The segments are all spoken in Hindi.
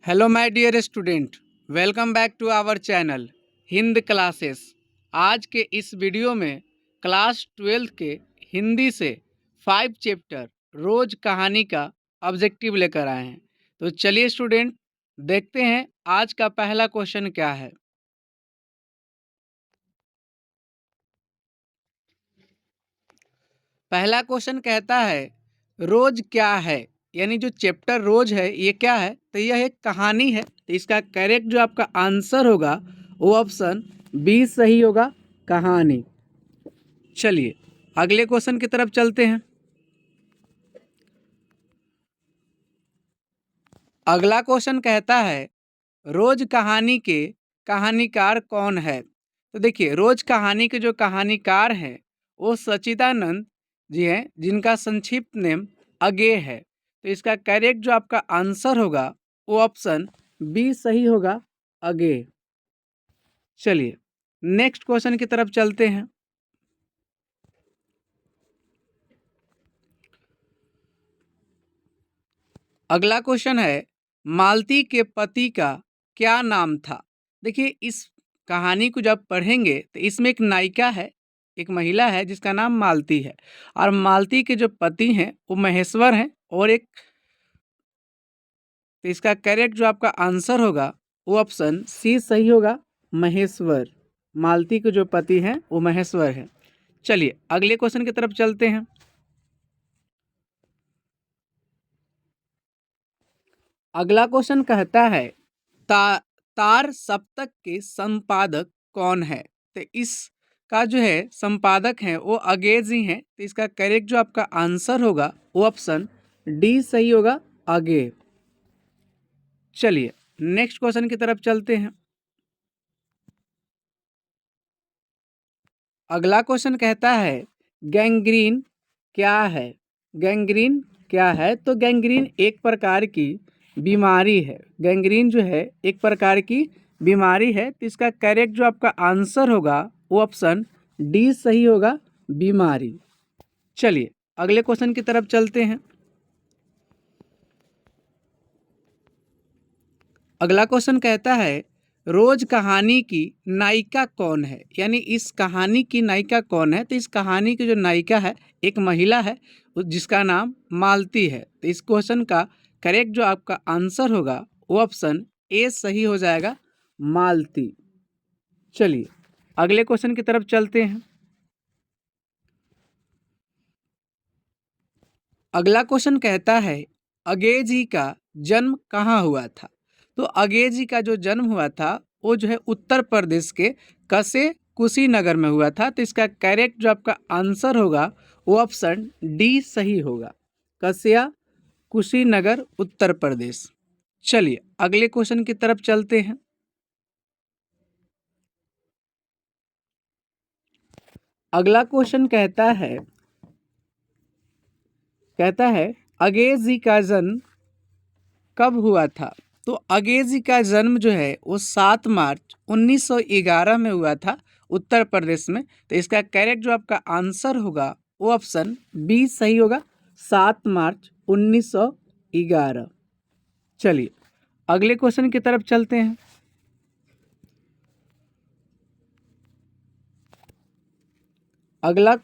Hello my dear student, welcome back to our channel Hind classes. आज के इस वीडियो में क्लास 12 के हिंदी से 5 चैप्टर रोज कहानी का ऑब्जेक्टिव लेकर आए हैं। तो चलिए स्टूडेंट, देखते हैं आज का पहला क्वेश्चन क्या है। पहला क्वेश्चन कहता है रोज क्या है, यानी जो चैप्टर रोज है ये क्या है, तो यह एक कहानी है। तो इसका करेक्ट जो आपका आंसर होगा वो ऑप्शन बी सही होगा, कहानी। चलिए अगले क्वेश्चन की तरफ चलते हैं। अगला क्वेश्चन कहता है रोज कहानी के कहानीकार कौन है। तो देखिए, रोज कहानी के जो कहानीकार हैं वो सच्चिदानंद जी हैं, जिनका संक्षिप्त नेम अज्ञेय है। तो इसका करेक्ट जो आपका आंसर होगा वो ऑप्शन बी सही होगा, अज्ञेय। चलिए नेक्स्ट क्वेश्चन की तरफ चलते हैं। अगला क्वेश्चन है मालती के पति का क्या नाम था। देखिए, इस कहानी को जब पढ़ेंगे तो इसमें एक नायिका है, एक महिला है जिसका नाम मालती है, और मालती के जो पति हैं वो महेश्वर हैं। और एक, तो इसका करेक्ट जो आपका आंसर होगा वो ऑप्शन सी सही होगा, महेश्वर। मालती के जो पति हैं वो महेश्वर हैं। चलिए अगले क्वेश्चन की तरफ चलते हैं। अगला क्वेश्चन कहता है तार सप्तक के संपादक कौन है। तो इसका जो है संपादक है वो अज्ञेय जी हैं। तो इसका करेक्ट जो आपका आंसर होगा वो ऑप्शन डी सही होगा, अज्ञेय। चलिए नेक्स्ट क्वेश्चन की तरफ चलते हैं। अगला क्वेश्चन कहता है गैंग्रीन क्या है। गैंग्रीन क्या है, तो गैंग्रीन एक प्रकार की बीमारी है। गैंग्रीन जो है एक प्रकार की बीमारी है। तो इसका करेक्ट जो आपका आंसर होगा वो ऑप्शन डी सही होगा, बीमारी। चलिए अगले क्वेश्चन की तरफ चलते हैं। अगला क्वेश्चन कहता है रोज कहानी की नायिका कौन है, यानी इस कहानी की नायिका कौन है। तो इस कहानी की जो नायिका है एक महिला है जिसका नाम मालती है। तो इस क्वेश्चन का करेक्ट जो आपका आंसर होगा वो ऑप्शन ए सही हो जाएगा, मालती। चलिए अगले क्वेश्चन की तरफ चलते हैं। अगला क्वेश्चन कहता है अज्ञेय जी का जन्म कहाँ हुआ था। तो अज्ञेय जी का जो जन्म हुआ था वो जो है उत्तर प्रदेश के कसे कुशीनगर में हुआ था। तो इसका करेक्ट जो आपका आंसर होगा वो ऑप्शन डी सही होगा, कसिया कुशीनगर, उत्तर प्रदेश। चलिए अगले क्वेश्चन की तरफ चलते हैं। अगला क्वेश्चन कहता है अज्ञेय जी का जन्म कब हुआ था। तो अज्ञेय जी का जन्म जो है वो 7 मार्च 1911 में हुआ था, उत्तर प्रदेश में। तो इसका करेक्ट जो आपका आंसर होगा वो ऑप्शन बी सही होगा, 7 मार्च 1911। चलिए अगले क्वेश्चन की तरफ चलते हैं। अगला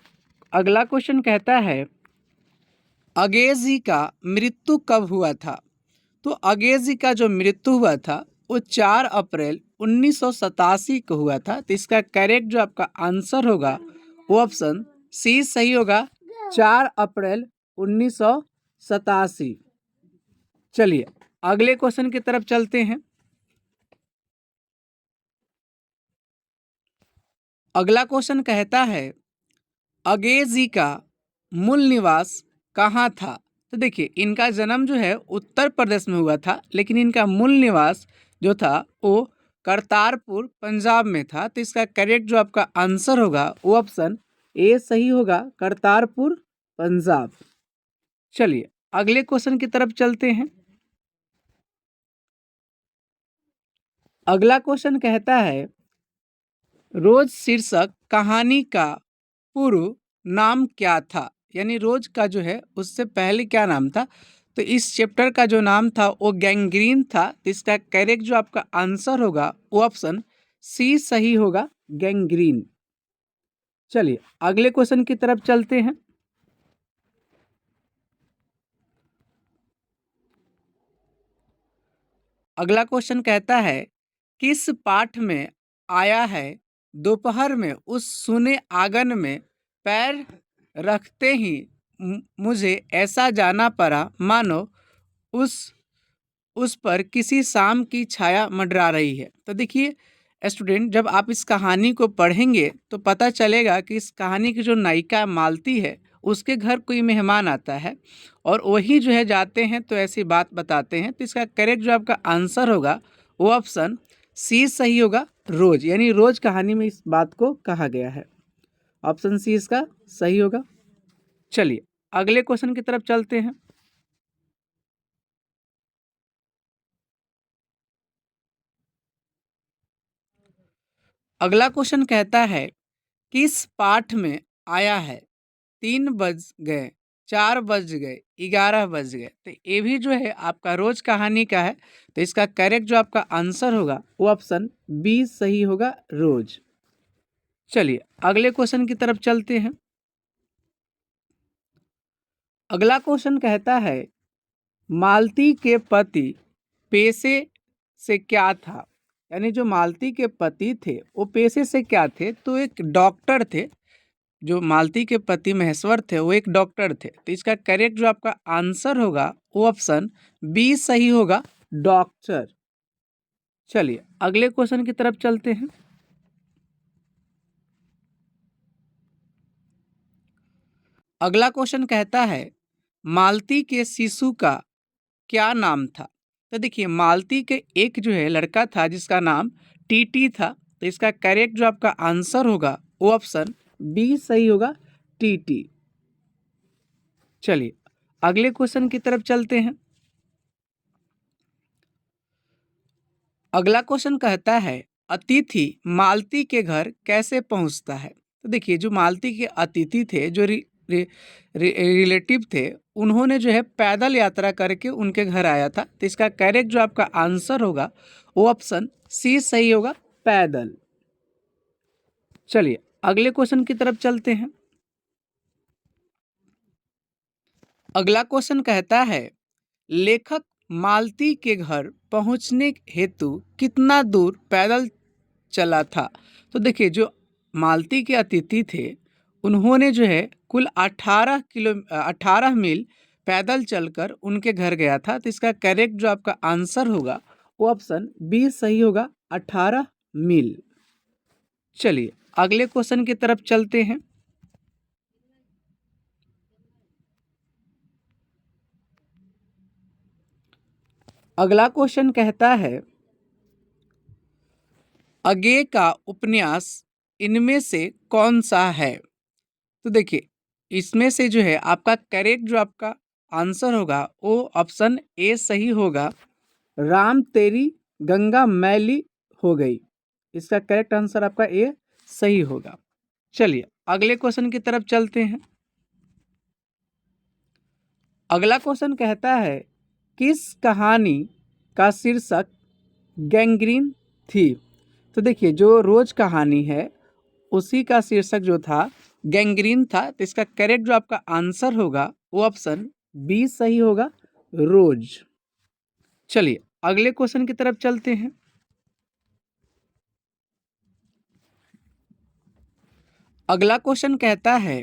अगला क्वेश्चन कहता है अज्ञेय जी का मृत्यु कब हुआ था। तो अज्ञेय जी का जो मृत्यु हुआ था वो 4 अप्रैल 1987 को हुआ था। तो इसका करेक्ट जो आपका आंसर होगा वो ऑप्शन सी सही होगा, 4 अप्रैल 1987। चलिए अगले क्वेश्चन की तरफ चलते हैं। अगला क्वेश्चन कहता है अज्ञेय जी का मूल निवास कहाँ था। तो देखिए, इनका जन्म जो है उत्तर प्रदेश में हुआ था, लेकिन इनका मूल निवास जो था वो करतारपुर, पंजाब में था। तो इसका करेक्ट जो आपका आंसर होगा वो ऑप्शन ए सही होगा, करतारपुर, पंजाब। चलिए अगले क्वेश्चन की तरफ चलते हैं। अगला क्वेश्चन कहता है रोज शीर्षक कहानी का पूर्व नाम क्या था, यानी रोज का जो है उससे पहले क्या नाम था। तो इस चैप्टर का जो नाम था वो गैंग्रीन था। तो इसका करेक्ट जो आपका आंसर होगा वो ऑप्शन सी सही होगा, गैंग्रीन। चलिए अगले क्वेश्चन की तरफ चलते हैं। अगला क्वेश्चन कहता है किस पाठ में आया है दोपहर में उस सूने आंगन में पैर रखते ही मुझे ऐसा जाना पड़ा मानो उस उस पर किसी शाम की छाया मंडरा रही है। तो देखिए स्टूडेंट, जब आप इस कहानी को पढ़ेंगे तो पता चलेगा कि इस कहानी की जो नायिका मालती है उसके घर कोई मेहमान आता है और वही जो है जाते हैं तो ऐसी बात बताते हैं। तो इसका करेक्ट जो आपका आंसर होगा वो ऑप्शन सी सही होगा, रोज। यानी रोज कहानी में इस बात को कहा गया है। ऑप्शन सी इसका सही होगा। चलिए अगले क्वेश्चन की तरफ चलते हैं। अगला क्वेश्चन कहता है किस पाठ में आया है 3 बज गए, 4 बज गए, 11 बज गए। तो ये भी जो है आपका रोज कहानी का है। तो इसका करेक्ट जो आपका आंसर होगा वो ऑप्शन बी सही होगा, रोज। चलिए अगले क्वेश्चन की तरफ चलते हैं। अगला क्वेश्चन कहता है मालती के पति पेशे से क्या था। यानी जो मालती के पति थे वो पेशे से क्या थे, तो एक डॉक्टर थे। जो मालती के पति महेश्वर थे वो एक डॉक्टर थे। तो इसका करेक्ट जो आपका आंसर होगा वो ऑप्शन बी सही होगा, डॉक्टर। चलिए अगले क्वेश्चन की तरफ चलते हैं। अगला क्वेश्चन कहता है मालती के शिशु का क्या नाम था। तो देखिए मालती के एक जो है लड़का था जिसका नाम टीटी था। तो इसका करेक्ट जो आपका आंसर होगा वो ऑप्शन बी सही होगा, टीटी। चलिए अगले क्वेश्चन की तरफ चलते हैं। अगला क्वेश्चन कहता है अतिथि मालती के घर कैसे पहुंचता है। तो देखिए जो मालती के अतिथि थे, जो रिलेटिव थे, उन्होंने जो है पैदल यात्रा करके उनके घर आया था। तो इसका करेक्ट जो आपका आंसर होगा वो ऑप्शन सी सही होगा, पैदल। चलिए अगले क्वेश्चन की तरफ चलते हैं। अगला क्वेश्चन कहता है लेखक मालती के घर पहुंचने हेतु कितना दूर पैदल चला था। तो देखिए जो मालती के अतिथि थे उन्होंने जो है कुल 18 मील पैदल चलकर उनके घर गया था। तो इसका करेक्ट जो आपका आंसर होगा वो ऑप्शन बी सही होगा, 18 मील। चलिए अगले क्वेश्चन की तरफ चलते हैं। अगला क्वेश्चन कहता है अज्ञे का उपन्यास इनमें से कौन सा है। तो देखिए इसमें से जो है आपका करेक्ट जो आपका आंसर होगा वो ऑप्शन ए सही होगा, राम तेरी गंगा मैली हो गई। इसका करेक्ट आंसर आपका ए सही होगा। चलिए अगले क्वेश्चन की तरफ चलते हैं। अगला क्वेश्चन कहता है किस कहानी का शीर्षक गैंग्रीन थी। तो देखिए जो रोज कहानी है उसी का शीर्षक जो था गैंग्रीन था। तो इसका करेक्ट जो आपका आंसर होगा वो ऑप्शन बी सही होगा, रोज। चलिए अगले क्वेश्चन की तरफ चलते हैं। अगला क्वेश्चन कहता है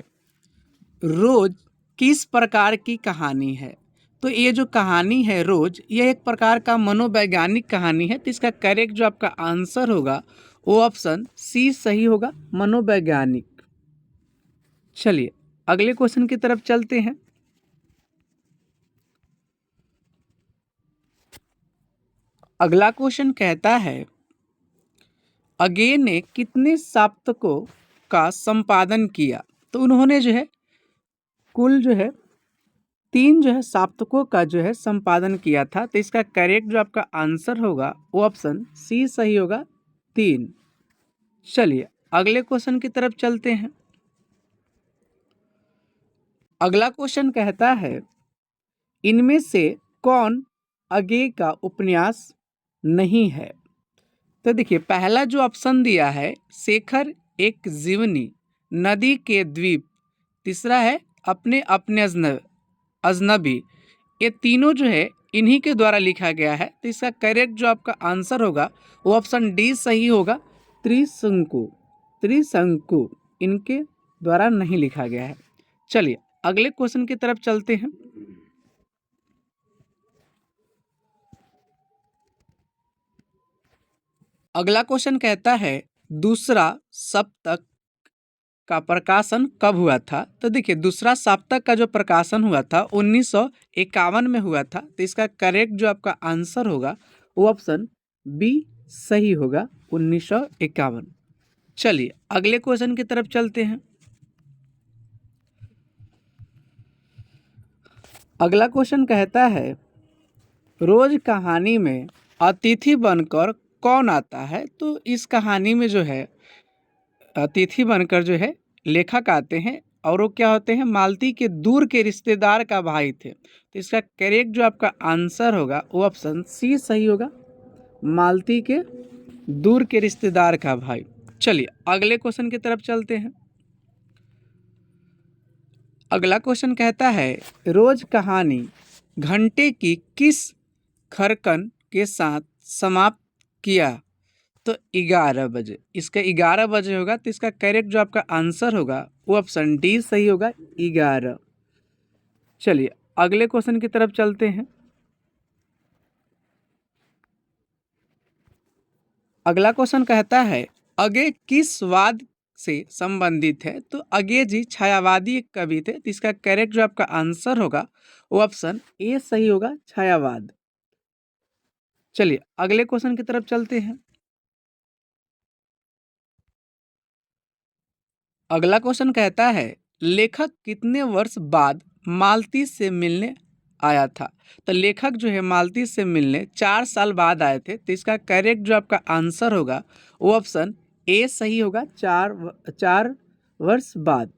रोज किस प्रकार की कहानी है। तो ये जो कहानी है रोज, ये एक प्रकार का मनोवैज्ञानिक कहानी है। तो इसका करेक्ट जो आपका आंसर होगा वो ऑप्शन सी सही होगा, मनोवैज्ञानिक। चलिए अगले क्वेश्चन की तरफ चलते हैं। अगला क्वेश्चन कहता है अज्ञे ने कितने साप्तकों का संपादन किया। तो उन्होंने जो है कुल जो है 3 जो है साप्तकों का जो है संपादन किया था। तो इसका करेक्ट जो आपका आंसर होगा वो ऑप्शन सी सही होगा, 3। चलिए अगले क्वेश्चन की तरफ चलते हैं। अगला क्वेश्चन कहता है इनमें से कौन अगे का उपन्यास नहीं है? तो देखिए पहला जो ऑप्शन दिया है शेखर एक जीवनी, नदी के द्वीप, तीसरा है अपने अपने अजनबी। ये तीनों जो है इन्हीं के द्वारा लिखा गया है। तो इसका करेक्ट जो आपका आंसर होगा वो ऑप्शन डी सही होगा, त्रिशंकु। त्रिशंकु इनके द्वारा नहीं लिखा गया है। चलिए अगले क्वेश्चन की तरफ चलते हैं। अगला क्वेश्चन कहता है दूसरा सप्तक का प्रकाशन कब हुआ था? तो देखिए दूसरा सप्तक का जो प्रकाशन हुआ था 1951 में हुआ था। तो इसका करेक्ट जो आपका आंसर होगा वो ऑप्शन बी सही होगा, 1951। चलिए अगले क्वेश्चन की तरफ चलते हैं। अगला क्वेश्चन कहता है रोज कहानी में अतिथि बनकर कौन आता है? तो इस कहानी में जो है अतिथि बनकर जो है लेखक आते हैं और वो क्या होते हैं, मालती के दूर के रिश्तेदार का भाई थे। तो इसका करेक्ट जो आपका आंसर होगा वो ऑप्शन सी सही होगा, मालती के दूर के रिश्तेदार का भाई। चलिए अगले क्वेश्चन की तरफ चलते हैं। अगला क्वेश्चन कहता है रोज कहानी घंटे की किस खरकन के साथ समाप्त किया? तो 11 बजे। इसका 11 बजे होगा। तो इसका करेक्ट जो आपका आंसर होगा वो ऑप्शन डी सही होगा, 11। चलिए अगले क्वेश्चन की तरफ चलते हैं। अगला क्वेश्चन कहता है अगे किस वाद से संबंधित है? तो अगे जी छायावादी एक कवि थे। तो इसका करेक्ट जो आपका आंसर होगा वो ऑप्शन ए सही होगा, छायावाद। चलिए अगले क्वेश्चन की तरफ चलते हैं। अगला क्वेश्चन कहता है लेखक कितने वर्ष बाद मालती से मिलने आया था? तो लेखक जो है मालती से मिलने 4 साल बाद आए थे। तो इसका करेक्ट जो आपका आंसर होगा वो ऑप्शन ए सही होगा, 4 वर्ष बाद।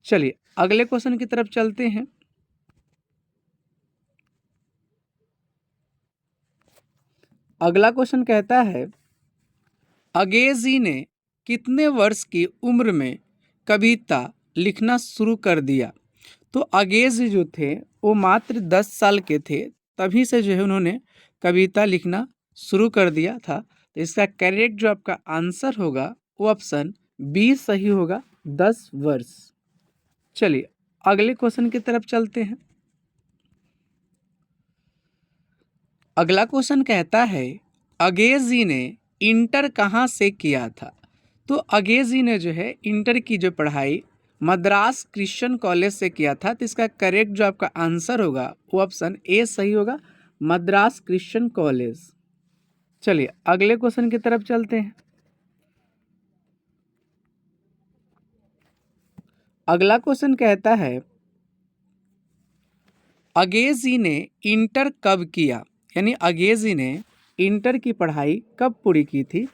चलिए अगले क्वेश्चन की तरफ चलते हैं। अगला क्वेश्चन कहता है अंग्रेजी ने कितने वर्ष की उम्र में कविता लिखना शुरू कर दिया? तो अंग्रेजी जो थे वो मात्र 10 साल के थे, तभी से जो है उन्होंने कविता लिखना शुरू कर दिया था। तो इसका करेक्ट जो आपका आंसर होगा वो ऑप्शन बी सही होगा, 10 वर्ष। चलिए अगले क्वेश्चन की तरफ चलते हैं। अगला क्वेश्चन कहता है अंग्रेजी ने इंटर कहाँ से किया था? तो अंग्रेजी ने जो है इंटर की जो पढ़ाई मद्रास क्रिश्चियन कॉलेज से किया था। तो इसका करेक्ट जो आपका आंसर होगा वो ऑप्शन ए सही होगा, मद्रास क्रिश्चियन कॉलेज। चलिए अगले क्वेश्चन की तरफ चलते हैं। अगला क्वेश्चन कहता है अंग्रेजी ने इंटर कब किया? यानी अंग्रेजी ने इंटर की पढ़ाई कब पूरी की थी?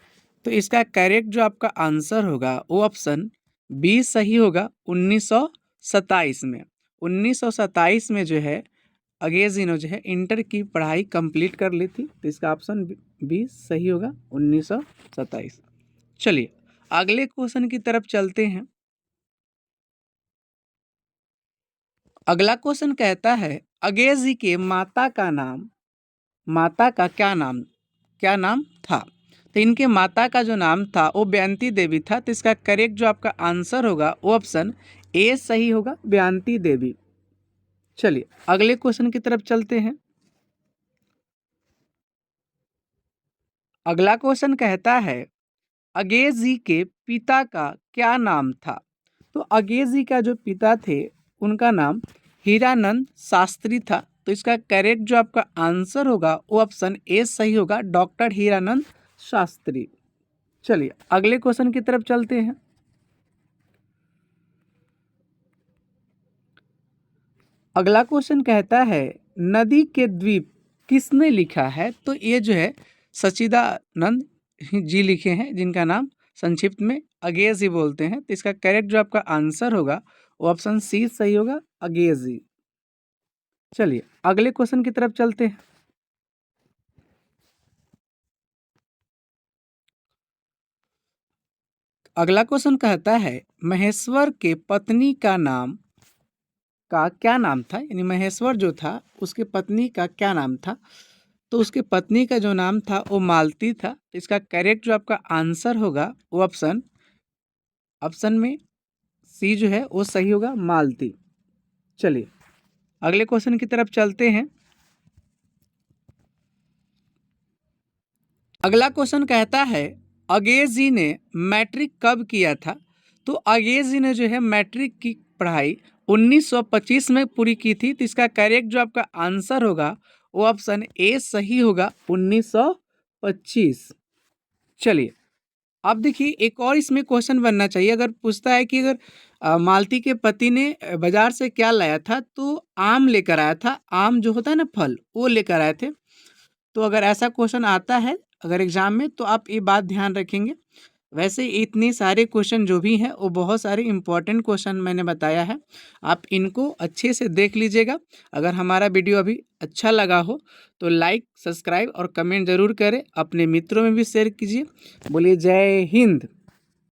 तो इसका करेक्ट जो आपका आंसर होगा वो ऑप्शन बी सही होगा, 1927 में। 1927 में जो है अंग्रेजी ने जो है इंटर की पढ़ाई कंप्लीट कर ली थी। तो इसका ऑप्शन बी सही होगा, 1927। चलिए अगले क्वेश्चन की तरफ चलते हैं। अगला क्वेश्चन कहता है अंग्रेजी के माता का क्या नाम था? तो इनके माता का जो नाम था वो बयंती देवी था। तो इसका करेक्ट जो आपका आंसर होगा वो ऑप्शन ए सही होगा, बयंती देवी। चलिए अगले क्वेश्चन की तरफ चलते हैं। अगला क्वेश्चन कहता है अंग्रेजी के पिता का क्या नाम था? तो अंग्रेजी का जो पिता थे उनका नाम हीरानंद शास्त्री था। तो इसका करेक्ट जो आपका आंसर होगा वो ऑप्शन ए सही होगा, डॉक्टर हीरानंद शास्त्री। चलिए अगले क्वेश्चन की तरफ चलते हैं। अगला क्वेश्चन कहता है नदी के द्वीप किसने लिखा है? तो ये जो है सच्चिदानंद जी लिखे हैं, जिनका नाम संक्षिप्त में अंग्रेजी बोलते हैं। तो इसका करेक्ट जो आपका आंसर होगा वो ऑप्शन सी सही होगा, अंग्रेजी। चलिए अगले क्वेश्चन की तरफ चलते हैं। अगला क्वेश्चन कहता है महेश्वर के पत्नी का नाम का क्या नाम था, यानी महेश्वर जो था उसके पत्नी का क्या नाम था। तो उसके पत्नी का जो नाम था वो मालती था। इसका करेक्ट जो आपका आंसर होगा वो ऑप्शन में सी जो है वो सही होगा, मालती। चलिए अगले क्वेश्चन की तरफ चलते हैं। अगला क्वेश्चन कहता है अंग्रेज जी ने मैट्रिक कब किया था। तो अंग्रेज जी ने जो है मैट्रिक की पढ़ाई 1925 में पूरी की थी। तो इसका करेक्ट जो आपका आंसर होगा वो ऑप्शन ए सही होगा, 1925। चलिए अब देखिए एक और इसमें क्वेश्चन बनना चाहिए। अगर पूछता है कि अगर मालती के पति ने बाजार से क्या लाया था, तो आम लेकर आया था। आम जो होता है ना फल, वो लेकर आए थे। तो अगर ऐसा क्वेश्चन आता है अगर एग्जाम में, तो आप ये बात ध्यान रखेंगे। वैसे इतने सारे क्वेश्चन जो भी हैं वो बहुत सारे इंपॉर्टेंट क्वेश्चन मैंने बताया है, आप इनको अच्छे से देख लीजिएगा। अगर हमारा वीडियो अभी अच्छा लगा हो तो लाइक, सब्सक्राइब और कमेंट ज़रूर करें, अपने मित्रों में भी शेयर कीजिए। बोलिए जय हिंद।